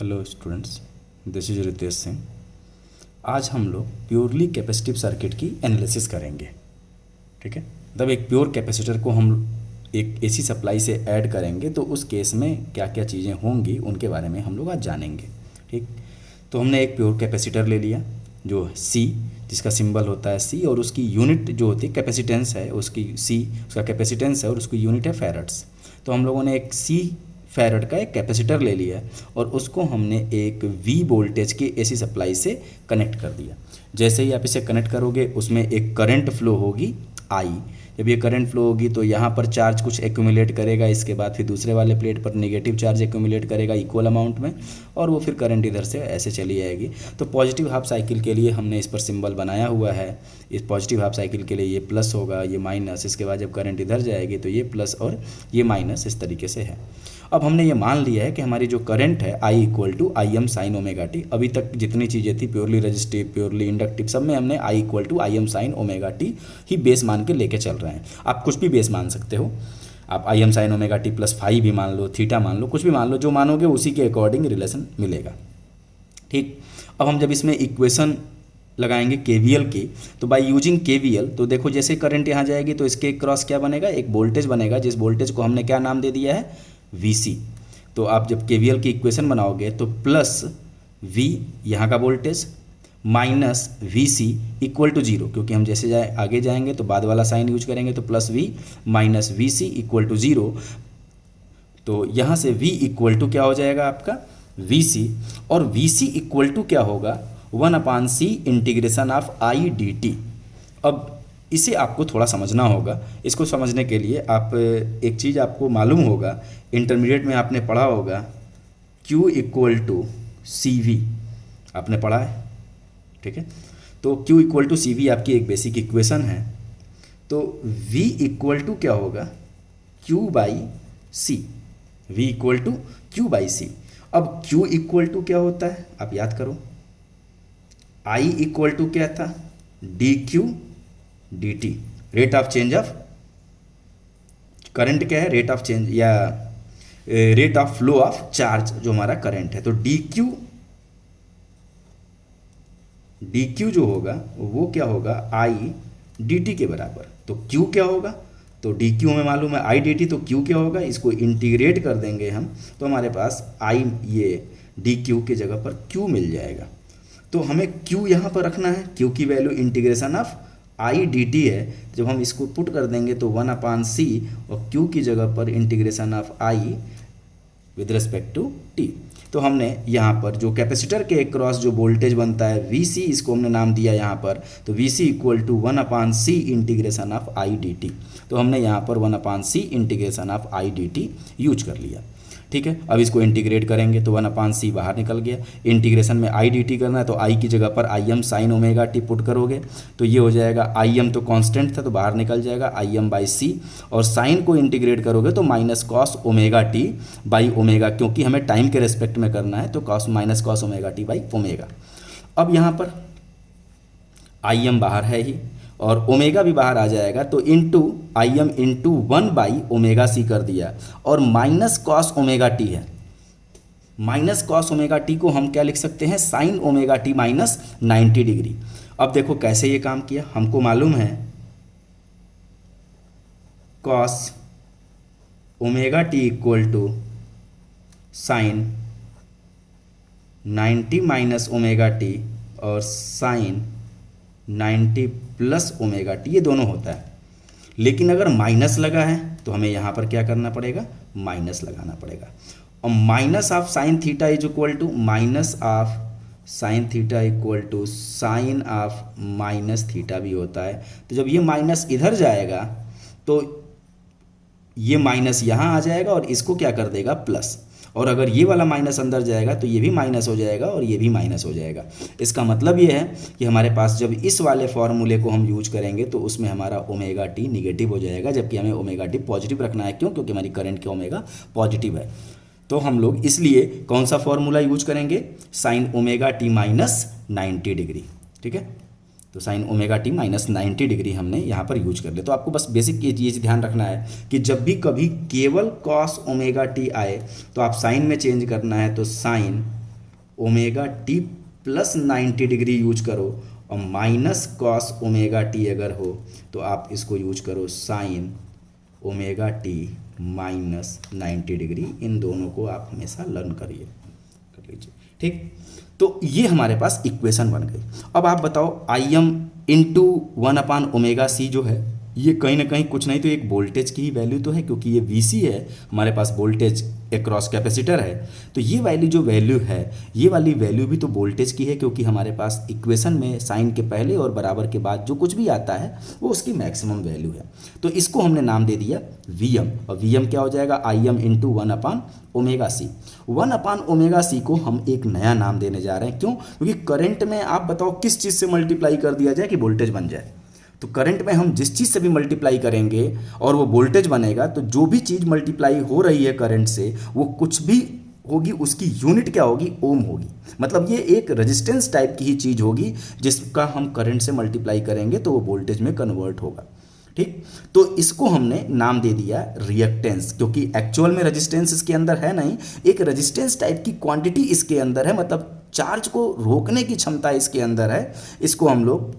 Hello students, this is Ritesh Singh. आज हम लोग प्योरली कैपेसिटिव सर्किट की एनालिसिस करेंगे। ठीक है, तब एक प्योर कैपेसिटर को हम एक एसी सप्लाई से ऐड करेंगे तो उस केस में क्या क्या चीज़ें होंगी उनके बारे में हम लोग आज जानेंगे। ठीक, तो हमने एक प्योर कैपेसिटर ले लिया जो सी, जिसका सिंबल होता है सी, और उसकी यूनिट जो होती है कैपेसिटेंस है, उसकी सी उसका कैपेसिटेंस है और उसकी यूनिट है फैरड्स। तो हम लोगों ने एक सी फैरड का एक कैपेसिटर ले लिया और उसको हमने एक वी वोल्टेज की एसी सप्लाई से कनेक्ट कर दिया। जैसे ही आप इसे कनेक्ट करोगे उसमें एक करंट फ्लो होगी आई। जब ये करंट फ्लो होगी तो यहाँ पर चार्ज कुछ एक्यूमुलेट करेगा, इसके बाद फिर दूसरे वाले प्लेट पर नेगेटिव चार्ज एक्यूमुलेट करेगा इक्वल अमाउंट में, और वो फिर करंट इधर से ऐसे चली जाएगी। तो पॉजिटिव हाफ साइकिल के लिए हमने इस पर सिंबल बनाया हुआ है। इस पॉजिटिव हाफ साइकिल के लिए ये प्लस होगा, ये माइनस, इसके बाद जब करंट इधर जाएगी तो ये प्लस और ये माइनस, इस तरीके से है। अब हमने ये मान लिया है कि हमारी जो करंट है I equal to I M sine omega T. अभी तक जितनी चीज़ें थी प्योरली रजिस्टिव, प्योरली इंडक्टिव, सब में हमने I equal to I M sine omega T ही बेस मान के लेके चल रहे हैं। आप कुछ भी बेस मान सकते हो, आप I M sine omega t plus phi भी मान लो, थीटा मान लो, कुछ भी मान लो, जो मानोगे उसी के अकॉर्डिंग रिलेशन मिलेगा। ठीक, अब हम जब इसमें इक्वेशन लगाएंगे केवीएल की, तो बाय यूजिंग केवीएल तो देखो जैसे करंट यहाँ जाएगी तो इसके क्रॉस क्या बनेगा, एक वोल्टेज बनेगा, जिस वोल्टेज को हमने क्या नाम दे दिया है, VC। तो आप जब केवीएल की इक्वेशन बनाओगे तो प्लस V यहाँ का voltage minus VC equal to 0, क्योंकि हम जैसे आगे जाएंगे तो बाद वाला साइन यूज करेंगे, तो plus V minus VC equal to 0। तो यहाँ से V इक्वल टू क्या हो जाएगा आपका VC, और VC इक्वल टू क्या होगा 1/C integration of I dt। अब इसे आपको थोड़ा समझना होगा। इसको समझने के लिए आप एक चीज़ आपको मालूम होगा, इंटरमीडिएट में आपने पढ़ा होगा Q इक्वल टू CV, आपने पढ़ा है। ठीक है, तो Q इक्वल टू CV आपकी एक बेसिक इक्वेशन है। तो V इक्वल टू क्या होगा Q by C, V equal to Q by C। अब Q इक्वल टू क्या होता है आप याद करो, I इक्वल टू क्या था dQ dt, rate of change of current क्या है, रेट ऑफ चेंज या rate of flow of charge जो हमारा करंट है। तो dq जो होगा वो क्या होगा I dt के बराबर। तो q क्या होगा, तो dq हमें मालूम है I dt, तो q क्या होगा, इसको इंटीग्रेट कर देंगे हम तो हमारे पास I ये dq के जगह पर q मिल जाएगा। तो हमें q यहाँ पर रखना है, q की value integration of I dt है। जब हम इसको पुट कर देंगे तो 1/C और q की जगह पर integration of I with respect to t। तो हमने यहाँ पर जो कैपेसिटर के क्रॉस जो वोल्टेज बनता है VC, इसको हमने नाम दिया यहाँ पर, तो VC equal to 1/C integration of I dt। तो हमने यहाँ पर 1/C integration of I dt use कर लिया। ठीक है, अब इसको इंटीग्रेट करेंगे तो 1/C बाहर निकल गया। इंटीग्रेशन में I dt करना है तो I की जगह पर I m sign omega T put करोगे तो ये हो जाएगा, I m तो कांस्टेंट था तो बाहर निकल जाएगा I m बाई C, और साइन को इंटीग्रेट करोगे तो minus cos omega T by omega, क्योंकि हमें टाइम के रेस्पेक्ट में करना है तो cos minus cos omega T by omega. अब यहाँ पर I m बाहर है ही और ओमेगा भी बाहर आ जाएगा, तो इंटू आई एम इंटू 1/ओमेगा C कर दिया, और माइनस कॉस ओमेगा टी है। माइनस कॉस ओमेगा टी को हम क्या लिख सकते हैं, sine omega T minus 90 degree. अब देखो कैसे ये काम किया, हमको मालूम है cos omega T equal to sine 90 minus omega T और साइन 90 प्लस ओमेगा टी, ये दोनों होता है। लेकिन अगर माइनस लगा है तो हमें यहाँ पर क्या करना पड़ेगा, माइनस लगाना पड़ेगा। और minus of sine theta is equal to minus of sine theta equal to sine of minus theta भी होता है। तो जब ये माइनस इधर जाएगा तो ये माइनस यहाँ आ जाएगा और इसको क्या कर देगा प्लस, और अगर ये वाला माइनस अंदर जाएगा तो ये भी माइनस हो जाएगा और ये भी माइनस हो जाएगा। इसका मतलब ये है कि हमारे पास जब इस वाले फॉर्मूले को हम यूज करेंगे तो उसमें हमारा ओमेगा टी निगेटिव हो जाएगा, जबकि हमें ओमेगा टी पॉजिटिव रखना है। क्यों, क्योंकि हमारी करंट के ओमेगा पॉजिटिव है। तो हम लोग इसलिए कौन सा फॉर्मूला यूज करेंगे, sign omega T minus 90 degree. ठीक है, तो sign omega T minus 90 degree हमने यहाँ पर यूज कर लिया। तो आपको बस बेसिक ये चीज़ ध्यान रखना है कि जब भी कभी केवल कॉस ओमेगा टी आए तो आप साइन में चेंज करना है, तो sign omega t plus 90 degree use करो और माइनस कॉस ओमेगा टी अगर हो तो आप इसको यूज करो sine omega T minus 90 degree. इन दोनों को आप हमेशा लर्न कर लीजिए, ठीक। तो ये हमारे पास इक्वेशन बन गई। अब आप बताओ आई एम इंटू 1/ओमेगा सी जो है ये कहीं ना कहीं कुछ नहीं तो एक वोल्टेज की ही वैल्यू तो है, क्योंकि ये VC है हमारे पास, वोल्टेज अक्रॉस कैपेसिटर है। तो ये वैल्यू जो वैल्यू है ये वाली वैल्यू भी तो वोल्टेज की है, क्योंकि हमारे पास इक्वेशन में साइन के पहले और बराबर के बाद जो कुछ भी आता है वो उसकी मैक्सिमम वैल्यू है। तो इसको हमने नाम दे दिया VM, और VM क्या हो जाएगा, IM इंटू 1/ओमेगा सी। 1/ओमेगा सी को हम एक नया नाम देने जा रहे हैं। क्यों? क्योंकि करंट में आप बताओ किस चीज़ से मल्टीप्लाई कर दिया जाए कि वोल्टेज बन जाए। तो करंट में हम जिस चीज़ से भी मल्टीप्लाई करेंगे और वो वोल्टेज बनेगा, तो जो भी चीज़ मल्टीप्लाई हो रही है करंट से वो कुछ भी होगी उसकी यूनिट क्या होगी, ओम होगी। मतलब ये एक रेजिस्टेंस टाइप की ही चीज़ होगी जिसका हम करंट से मल्टीप्लाई करेंगे तो वो वोल्टेज में कन्वर्ट होगा, ठीक। तो इसको हमने नाम दे दिया रिएक्टेंस, क्योंकि एक्चुअल में रेजिस्टेंस इसके अंदर है नहीं, एक रेजिस्टेंस टाइप की क्वांटिटी इसके अंदर है, मतलब चार्ज को रोकने की क्षमता इसके अंदर है। इसको हम लोग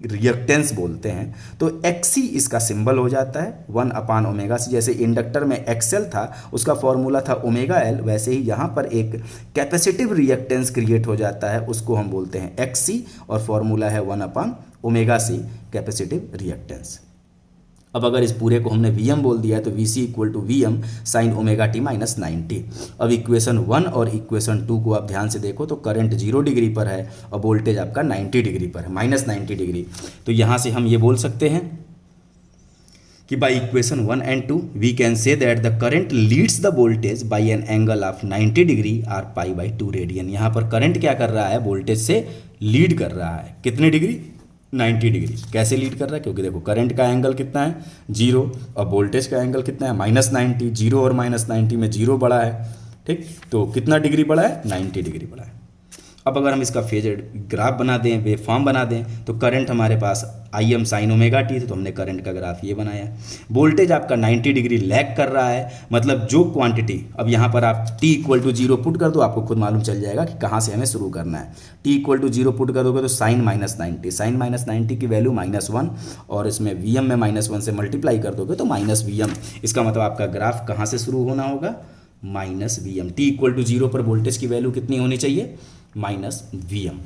रिएक्टेंस बोलते हैं। तो XC इसका सिंबल हो जाता है 1/ओमेगा सी। जैसे इंडक्टर में XL था उसका फॉर्मूला था ओमेगा L, वैसे ही यहाँ पर एक कैपेसिटिव रिएक्टेंस क्रिएट हो जाता है, उसको हम बोलते हैं XC, और फॉर्मूला है 1/ओमेगा सी कैपेसिटिव रिएक्टेंस। अब अगर इस पूरे को हमने VM बोल दिया है तो VC equal to VM sine omega T minus 90। अब इक्वेशन 1 और इक्वेशन 2 को आप ध्यान से देखो तो करंट 0 डिग्री पर है और वोल्टेज आपका 90 डिग्री पर है, माइनस 90 डिग्री। तो यहाँ से हम ये बोल सकते हैं कि by equation 1 and 2 we can say that the current leads the voltage by an angle of 90 degree or π/2 radian. यहाँ पर करंट क्या कर रहा है, वोल्टेज से लीड कर रहा है। कितने डिग्री, 90 डिग्री। कैसे लीड कर रहा है, क्योंकि देखो करंट का एंगल कितना है 0 और वोल्टेज का एंगल कितना है -90। 0 और -90 में 0 बड़ा है, ठीक। तो कितना डिग्री बड़ा है, 90 डिग्री बड़ा है। अब अगर हम इसका फेजर ग्राफ बना दें, वेव फॉर्म बना दें, तो करंट हमारे पास IM साइन ओमेगा टी, तो हमने करंट का ग्राफ ये बनाया। वोल्टेज आपका 90 डिग्री लैग कर रहा है, मतलब जो क्वांटिटी, अब यहाँ पर आप t इक्वल टू 0 पुट कर दो, आपको खुद मालूम चल जाएगा कि कहाँ से हमें शुरू करना है। t इक्वल टू 0 पुट कर दोगे तो साइन -90, साइन -90 की वैल्यू -1, और इसमें VM में -1 से मल्टीप्लाई कर दोगे तो -VM। इसका मतलब आपका ग्राफ कहाँ से शुरू होना होगा, -VM। t इक्वल टू 0 पर वोल्टेज की वैल्यू कितनी होनी चाहिए, -VM।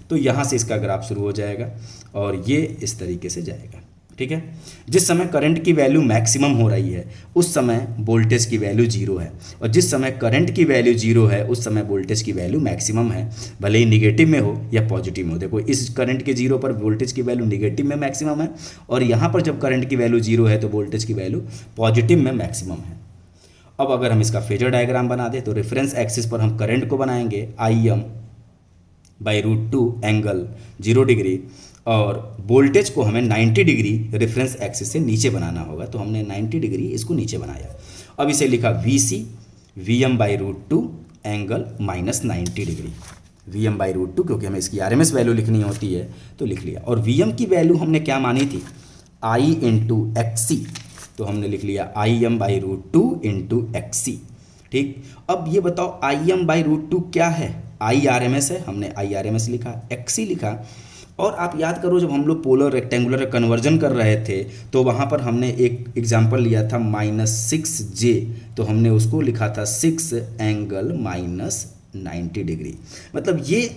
तो यहाँ से इसका ग्राफ शुरू हो जाएगा और ये इस तरीके से जाएगा, ठीक है। जिस समय करंट की वैल्यू मैक्सिमम हो रही है उस समय वोल्टेज की वैल्यू 0 है, और जिस समय करंट की वैल्यू 0 है उस समय वोल्टेज की वैल्यू मैक्सिमम है, भले ही निगेटिव में हो या पॉजिटिव में हो। देखो इस करंट के 0 पर वोल्टेज की वैल्यू निगेटिव में मैक्सिमम है, और यहाँ पर जब करंट की वैल्यू 0 है तो वोल्टेज की वैल्यू पॉजिटिव में मैक्सिमम है। अब अगर हम इसका फेजर डायग्राम बना दें तो रेफरेंस एक्सिस पर हम करंट को बनाएंगे IM/√2 एंगल 0 डिग्री, और वोल्टेज को हमें 90 डिग्री रेफरेंस एक्सिस से नीचे बनाना होगा, तो हमने 90 डिग्री इसको नीचे बनाया। अब इसे लिखा VC VM/√2 angle -90 degree, VM/√2, क्योंकि हमें इसकी RMS वैल्यू लिखनी होती है तो लिख लिया। और VM की वैल्यू हमने क्या मानी थी, I इंटू XC, तो हमने लिख लिया IM/√2 इंटू XC, ठीक। अब ये बताओ IM/√2 क्या है, IRMS है, हमने IRMS लिखा, XC लिखा। और आप याद करो जब हम लोग पोलर रेक्टेंगुलर कन्वर्जन कर रहे थे तो वहाँ पर हमने एक एग्जांपल लिया था -6J, तो हमने उसको लिखा था 6 एंगल -90 डिग्री। मतलब ये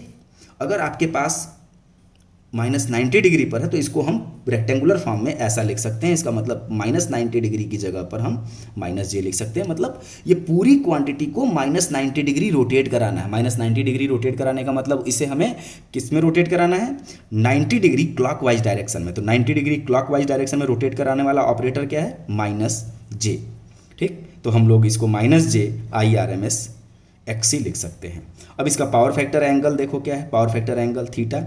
अगर आपके पास -90 डिग्री पर है तो इसको हम रेक्टेंगुलर फॉर्म में ऐसा लिख सकते हैं। इसका मतलब -90 डिग्री की जगह पर हम -J लिख सकते हैं। मतलब ये पूरी क्वांटिटी को -90 डिग्री रोटेट कराना है। -90 डिग्री रोटेट कराने का मतलब इसे हमें किस में रोटेट कराना है, 90 डिग्री क्लॉकवाइज डायरेक्शन में। तो 90 डिग्री क्लॉकवाइज डायरेक्शन में रोटेट कराने वाला ऑपरेटर क्या है, -J, ठीक। तो हम लोग इसको -J IRMS XC लिख सकते हैं। अब इसका पावर फैक्टर एंगल देखो क्या है, power factor angle theta.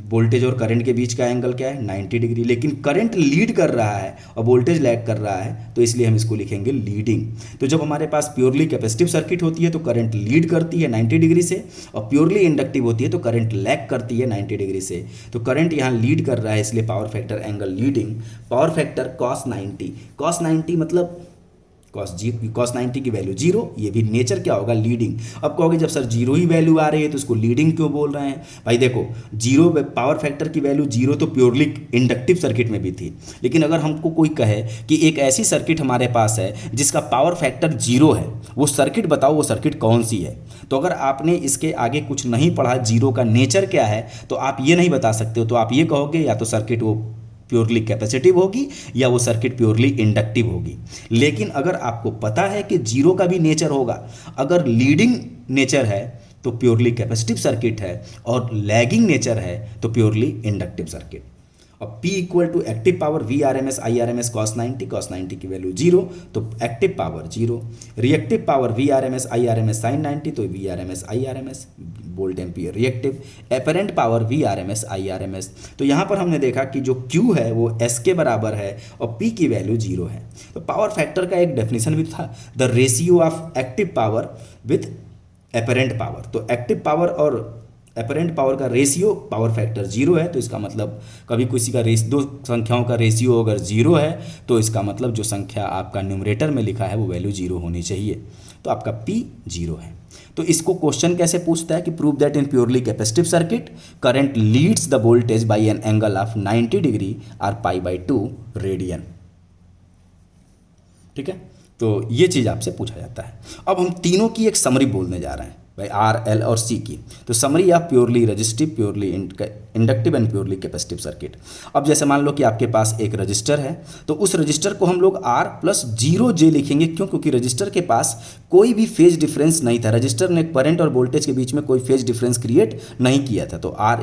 Voltage और करंट के बीच का एंगल क्या है, 90 डिग्री। लेकिन करंट लीड कर रहा है और वोल्टेज लैग कर रहा है, तो इसलिए हम इसको लिखेंगे लीडिंग। तो जब हमारे पास प्योरली कैपेसिटिव सर्किट होती है तो करंट लीड करती है 90 डिग्री से, और प्योरली इंडक्टिव होती है तो करंट लैग करती है 90 डिग्री से। तो करंट यहाँ लीड कर रहा है इसलिए power factor angle leading. Power factor cos 90, cos 90 मतलब कॉस 90 की वैल्यू 0, ये भी नेचर क्या होगा, लीडिंग। अब कहोगे जब सर 0 ही वैल्यू आ रही है तो इसको लीडिंग क्यों बोल रहे हैं? भाई देखो 0 पावर फैक्टर की वैल्यू 0 तो प्योरली इंडक्टिव सर्किट में भी थी, लेकिन अगर हमको कोई कहे कि एक ऐसी सर्किट हमारे पास है जिसका पावर फैक्टर 0 है, वो सर्किट बताओ, वो सर्किट कौन सी है? तो अगर आपने इसके आगे कुछ नहीं पढ़ा, 0 का नेचर क्या है, तो आप ये नहीं बता सकते हो। तो आप ये कहोगे या तो सर्किट वो प्योरली कैपेसिटिव होगी या वो सर्किट प्योरली इंडक्टिव होगी। लेकिन अगर आपको पता है कि 0 का भी नेचर होगा, अगर लीडिंग नेचर है तो प्योरली कैपेसिटिव सर्किट है, और लैगिंग नेचर है तो प्योरली इंडक्टिव सर्किट। अब P equal to active power V R M S I R M S cos 90 की वैल्यू 0, तो active power 0, reactive power V R M S I R M S sine 90, तो V R M S I R M S volt ampere reactive, apparent power V R M S I R M S. तो यहाँ पर हमने देखा कि जो Q है वो S के बराबर है और P की वैल्यू 0 है। तो पावर फैक्टर का एक डेफिनेशन भी था, the ratio of active power with apparent power. तो एक्टिव पावर और एपरेंट पावर का रेशियो पावर फैक्टर 0 है, तो इसका मतलब कभी किसी का दो संख्याओं का रेशियो अगर 0 है तो इसका मतलब जो संख्या आपका न्यूमरेटर में लिखा है वो वैल्यू 0 होनी चाहिए। तो आपका P 0 है। तो इसको क्वेश्चन कैसे पूछता है कि prove that in purely capacitive circuit current leads the voltage bye N angle of 90 degree और π/2 रेडियन। ठीक है, तो ये चीज़ आपसे पूछा जाता है। अब हम तीनों की एक समरी बोलने जा रहे हैं भाई, R, L और C की। तो summary of purely resistive, purely inductive and purely capacitive circuit. अब जैसे मान लो कि आपके पास एक रजिस्टर है, तो उस रजिस्टर को हम लोग R + 0J लिखेंगे। क्यों? क्योंकि रजिस्टर के पास कोई भी फेज डिफरेंस नहीं था, रजिस्टर ने करंट और वोल्टेज के बीच में कोई फेज डिफरेंस क्रिएट नहीं किया था। तो R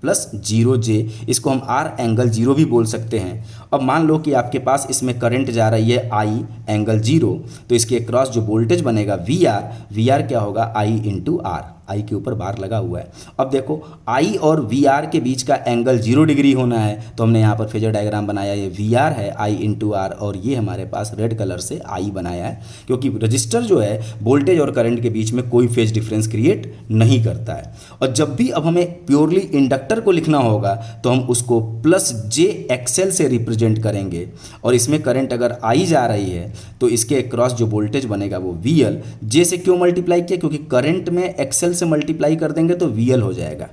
+ 0J, इसको हम R एंगल 0 भी बोल सकते हैं। अब मान लो कि आपके पास इसमें करंट जा रही है I एंगल 0, तो इसके क्रॉस जो वोल्टेज बनेगा VR क्या होगा, I × R, I के ऊपर बार लगा हुआ है। अब देखो I और VR के बीच का एंगल 0 डिग्री होना है, तो हमने यहाँ पर फेजर डायग्राम बनाया, ये VR है I × R, और ये हमारे पास रेड कलर से I बनाया है, क्योंकि रजिस्टर जो है वोल्टेज और करंट के बीच में कोई फेज डिफरेंस क्रिएट नहीं करता है। और जब भी अब हमें प्योरली इंडक्टर को लिखना होगा तो हम उसको +JXL से रिप्रेजेंट करेंगे, और इसमें करंट अगर I जा रही है तो इसके क्रॉस जो वोल्टेज बनेगा वो VL। J से क्यों मल्टीप्लाई किया? क्योंकि करंट में XL से मल्टीप्लाई कर देंगे तो VL हो जाएगा।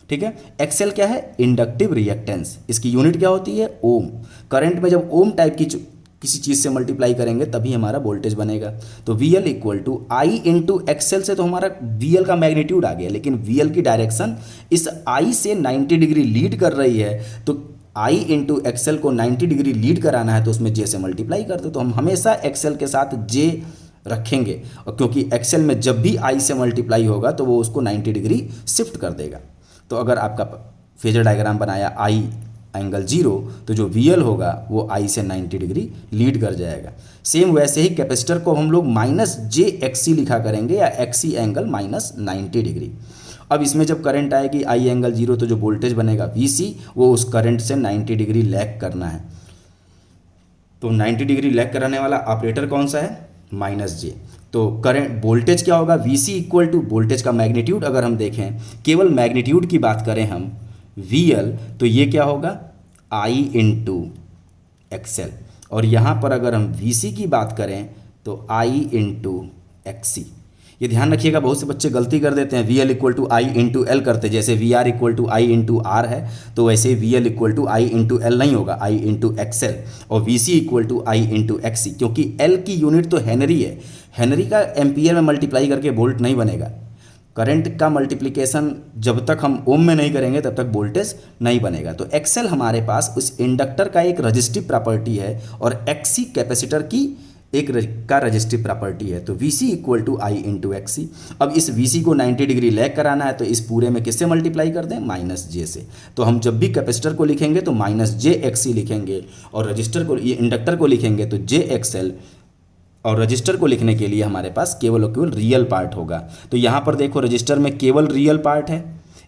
ठीक है, XL क्या है, इंडक्टिव रिएक्टेंस, इसकी यूनिट क्या होती है, ओम। करंट में जब ओम टाइप की किसी चीज़ से मल्टीप्लाई करेंगे तभी हमारा वोल्टेज बनेगा। तो VL = I × XL से तो हमारा VL का मैग्नीट्यूड आ गया, लेकिन VL की डायरेक्शन इस I से 90 डिग्री लीड कर रही है, तो I × XL को 90 डिग्री लीड कराना है तो उसमें J से मल्टीप्लाई कर दो। तो हम हमेशा XL के साथ J रखेंगे, और क्योंकि XL में जब भी I से मल्टीप्लाई होगा तो वो उसको 90 डिग्री शिफ्ट कर देगा। तो अगर आपका फेजर डायग्राम बनाया I एंगल 0, तो जो VL होगा वो I से 90 डिग्री लीड कर जाएगा। सेम वैसे ही कैपेसिटर को हम लोग -JXC लिखा करेंगे, या XC एंगल -90 डिग्री। अब इसमें जब करंट आएगी I एंगल 0, तो जो वोल्टेज बनेगा VC, वो उस करंट से 90 डिग्री लैग करना है। तो 90 डिग्री लैग कराने वाला ऑपरेटर कौन सा है, -J। तो करंट वोल्टेज क्या होगा, VC = वोल्टेज का मैग्नीट्यूड। अगर हम देखें केवल मैग्नीट्यूड की बात करें हम VL, तो ये क्या होगा, I × XL। और यहाँ पर अगर हम VC की बात करें तो I × XC। ये ध्यान रखिएगा, बहुत से बच्चे गलती कर देते हैं, VL = I × L करते, जैसे VR = I × R है, तो वैसे VL = I × L नहीं होगा, I × XL। और VC = I × XC, क्योंकि L की यूनिट तो हेनरी है, हेनरी का एम्पियर में मल्टीप्लाई करके वोल्ट नहीं बनेगा। करंट का मल्टीप्लिकेशन जब तक हम ओम में नहीं करेंगे तब तक वोल्टेज नहीं बनेगा। तो XL हमारे पास उस इंडक्टर का एक रजिस्टिव प्रॉपर्टी है, और XC कैपेसिटर की एक का रजिस्टिव प्रॉपर्टी है। तो VC = I × XC। अब इस VC को 90 डिग्री लैग कराना है, तो इस पूरे में किससे मल्टीप्लाई कर दें, -J से। तो हम जब भी कैपेसिटर को लिखेंगे तो -JXC लिखेंगे, और रजिस्टर को, ये इंडक्टर को लिखेंगे तो JXL। और रजिस्टर को लिखने के लिए हमारे पास केवल और केवल रियल पार्ट होगा। तो यहाँ पर देखो रजिस्टर में केवल रियल पार्ट है,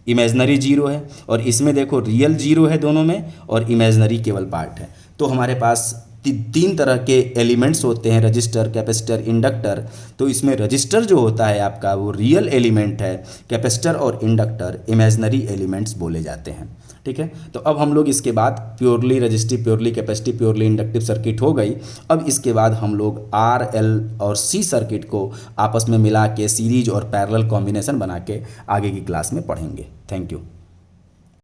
इमेजनरी 0 है, और इसमें देखो रियल 0 है दोनों में, और इमेजनरी केवल पार्ट है। तो हमारे पास तीन तरह के एलिमेंट्स होते हैं, रजिस्टर, कैपेसिटर, इंडक्टर। तो इसमें रजिस्टर जो होता है आपका वो रियल एलिमेंट है, कैपेसिटर और इंडक्टर इमेजिनरी एलिमेंट्स बोले जाते हैं। ठीक है, तो अब हम लोग इसके बाद purely resistive, purely capacitive, purely inductive circuit हो गई। अब इसके बाद हम लोग आर, एल और सी सर्किट को आपस में मिला के सीरीज और पैरेलल कॉम्बिनेशन बना के आगे की क्लास में पढ़ेंगे। Thank you.